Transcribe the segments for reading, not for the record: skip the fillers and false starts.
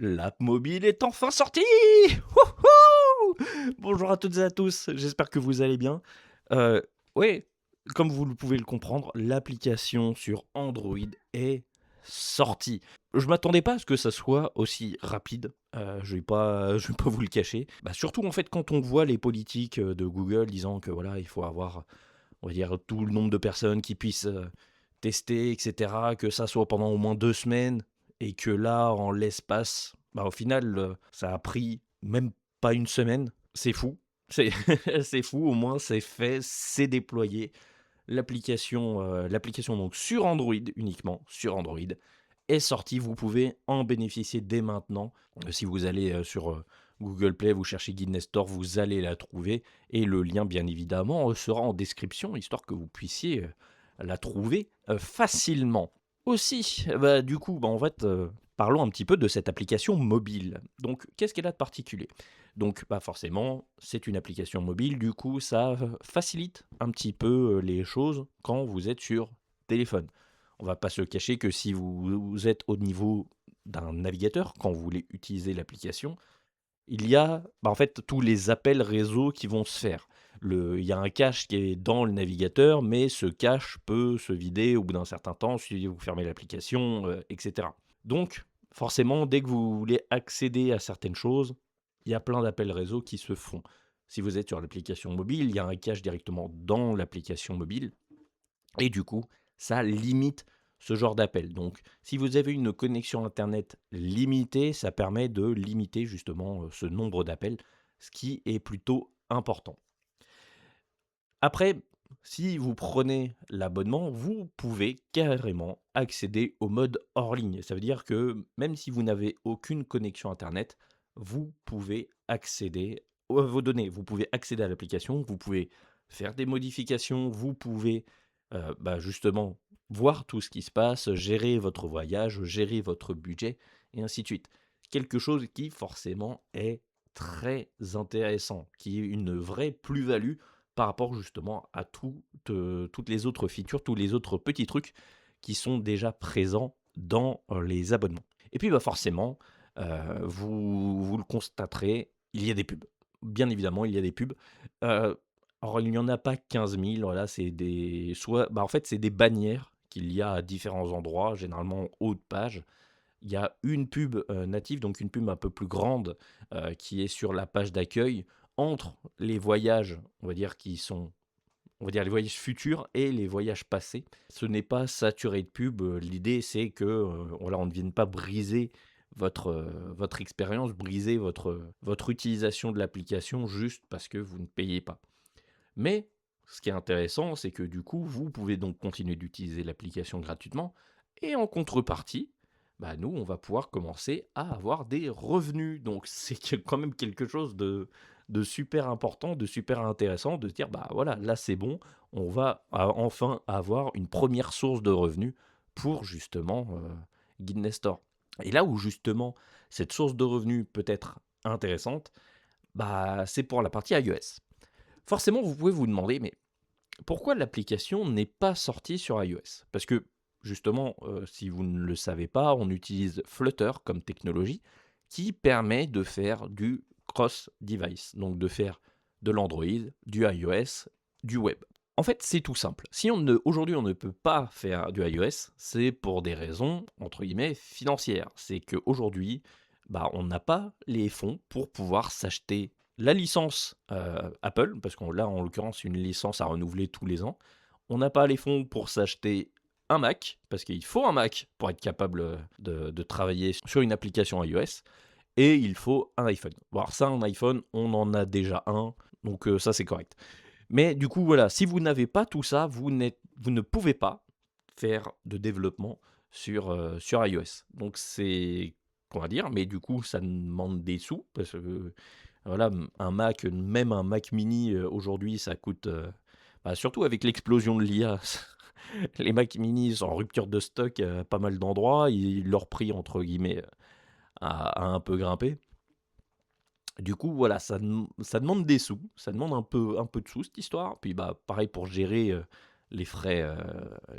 L'app mobile est enfin sortie! Wouhou! Bonjour à toutes et à tous, j'espère que vous allez bien. Heu, ouais, comme vous le pouvez le comprendre, l'application sur Android est sortie. Je m'attendais pas à ce que ça soit aussi rapide, je vais pas vous le cacher. Bah, surtout en fait quand on voit les politiques, de Google disant que voilà, il faut avoir, on va dire, tout le nombre de personnes qui puissent, tester et cetera, que ça soit pendant au moins 2 semaines et que là, en l'espace, bah, au final, ça a pris même pas une semaine. C'est fou, c'est c'est fou, au moins c'est fait, c'est déployé. L'application donc sur Android, uniquement sur Android, est sortie. Vous pouvez en bénéficier dès maintenant. Si vous allez, sur, Google Play, vous cherchez Guinness Store, vous allez la trouver et le lien, bien évidemment, sera en description, histoire que vous puissiez, la trouver, facilement. Aussi, bah, du coup, bah, en fait, parlons un petit peu de cette application mobile. Donc, qu'est-ce qu'elle a de particulier? Donc, bah, forcément, c'est une application mobile, du coup, ça, facilite un petit peu, les choses quand vous êtes sur téléphone. On va pas se cacher que si vous êtes au niveau d'un navigateur, quand vous voulez utiliser l'application, il y a, bah, en fait, tous les appels réseau qui vont se faire. Il y a un cache qui est dans le navigateur, mais ce cache peut se vider au bout d'un certain temps si vous fermez l'application, et cetera. Donc, forcément, dès que vous voulez accéder à certaines choses, il y a plein d'appels réseau qui se font. Si vous êtes sur l'application mobile, il y a un cache directement dans l'application mobile et du coup, ça limite ce genre d'appel. Donc, si vous avez une connexion internet limitée, ça permet de limiter justement, ce nombre d'appels, ce qui est plutôt important. Après, si vous prenez l'abonnement, vous pouvez carrément accéder au mode hors ligne. Ça veut dire que même si vous n'avez aucune connexion internet, vous pouvez accéder à vos données. Vous pouvez accéder à l'application, vous pouvez faire des modifications, vous pouvez, bah, justement voir tout ce qui se passe, gérer votre voyage, gérer votre budget et ainsi de suite. Quelque chose qui forcément est très intéressant, qui est une vraie plus-value par rapport justement à toutes les autres features, tous les autres petits trucs qui sont déjà présents dans, les abonnements. Et puis, bah, forcément, vous le constaterez, il y a des pubs. Bien évidemment, il y a des pubs. Heu, alors il n'y en a pas 15 000, voilà, c'est des soit bah, en fait, c'est des bannières qu'il y a à différents endroits, généralement en haut de page. Il y a une pub, native, donc une pub un peu plus grande, qui est sur la page d'accueil entre les voyages, on va dire qui sont on va dire les voyages futurs et les voyages passés. Ce n'est pas saturé de pub, l'idée c'est que, voilà, on ne vienne pas briser votre expérience, briser votre utilisation de l'application juste parce que vous ne payez pas. Mais ce qui est intéressant, c'est que du coup, vous pouvez donc continuer d'utiliser l'application gratuitement et en contrepartie, bah, nous, on va pouvoir commencer à avoir des revenus. Donc c'est quand même quelque chose de super important, de super intéressant de se dire, bah voilà, là c'est bon, on va enfin avoir une première source de revenus pour justement Guinness Store. Et là où justement cette source de revenus peut être intéressante, bah, c'est pour la partie iOS. Forcément, vous pouvez vous demander, mais pourquoi l'application n'est pas sortie sur iOS? Parce que justement, si vous ne le savez pas, on utilise Flutter comme technologie qui permet de faire du cross-device, donc de faire de l'Android, du iOS, du web. En fait, c'est tout simple. Si aujourd'hui on ne peut pas faire du iOS, c'est pour des raisons entre guillemets financières. C'est qu'aujourd'hui, bah, on n'a pas les fonds pour pouvoir s'acheter la licence Apple, parce qu'on là en l'occurrence une licence à renouveler tous les ans. On n'a pas les fonds pour s'acheter un Mac, parce qu'il faut un Mac pour être capable de travailler sur une application iOS, et il faut un iPhone. Bon, alors ça, un iPhone, on en a déjà un, donc ça c'est correct. Mais du coup, voilà, si vous n'avez pas tout ça, vous ne pouvez pas faire de développement sur iOS. Donc c'est, qu'on va dire, mais du coup, ça demande des sous, parce que voilà, un Mac, même un Mac mini, aujourd'hui, ça coûte, bah, surtout avec l'explosion de l'IA, les Mac mini sont en rupture de stock à pas mal d'endroits, leur prix, entre guillemets, a un peu grimpé. Du coup, voilà, ça demande des sous, ça demande un peu de sous cette histoire. Puis bah, pareil pour gérer les frais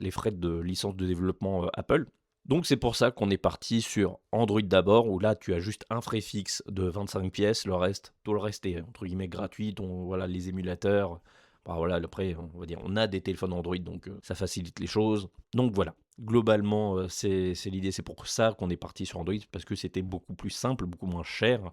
de licence de développement Apple. Donc c'est pour ça qu'on est parti sur Android d'abord, où là tu as juste un frais fixe de 25 pièces, tout le reste est entre guillemets gratuit, voilà, les émulateurs, bah voilà, après on va dire on a des téléphones Android donc ça facilite les choses. Donc voilà, globalement c'est l'idée, c'est pour ça qu'on est parti sur Android, parce que c'était beaucoup plus simple, beaucoup moins cher,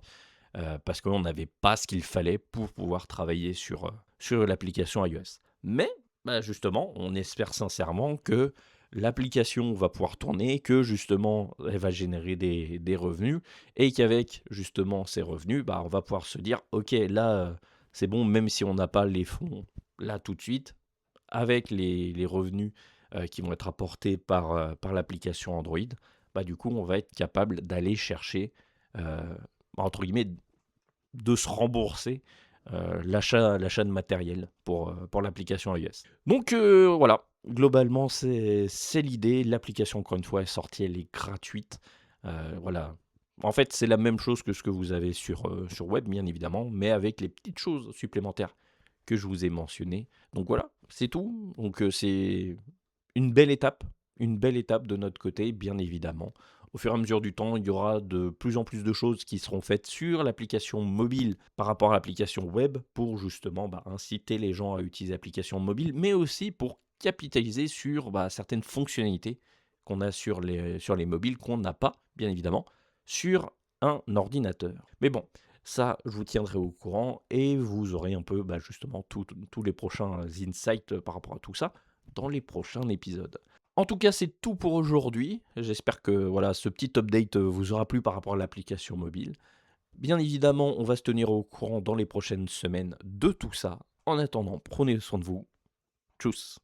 parce qu'on n'avait pas ce qu'il fallait pour pouvoir travailler sur l'application iOS. Mais bah, justement, on espère sincèrement que l'application va pouvoir tourner, que justement elle va générer des revenus, et qu'avec justement ces revenus, bah, on va pouvoir se dire, ok, là c'est bon, même si on n'a pas les fonds là tout de suite, avec les revenus qui vont être apportés par l'application Android, bah, du coup on va être capable d'aller chercher, entre guillemets, de se rembourser l'achat de matériel pour l'application iOS. Donc voilà, globalement c'est l'idée. L'application, encore une fois, est sortie, elle est gratuite. Voilà. En fait, c'est la même chose que ce que vous avez sur web, bien évidemment, mais avec les petites choses supplémentaires que je vous ai mentionnées. Donc voilà, c'est tout. Donc c'est une belle étape, une belle étape de notre côté, bien évidemment. Au fur et à mesure du temps, il y aura de plus en plus de choses qui seront faites sur l'application mobile par rapport à l'application web pour justement inciter les gens à utiliser l'application mobile, mais aussi pour capitaliser sur certaines fonctionnalités qu'on a sur les mobiles qu'on n'a pas, bien évidemment, sur un ordinateur. Mais bon, ça, je vous tiendrai au courant et vous aurez un peu justement tous les prochains insights par rapport à tout ça dans les prochains épisodes. En tout cas, c'est tout pour aujourd'hui. J'espère que voilà, ce petit update vous aura plu par rapport à l'application mobile. Bien évidemment, on va se tenir au courant dans les prochaines semaines de tout ça. En attendant, prenez soin de vous. Tchuss.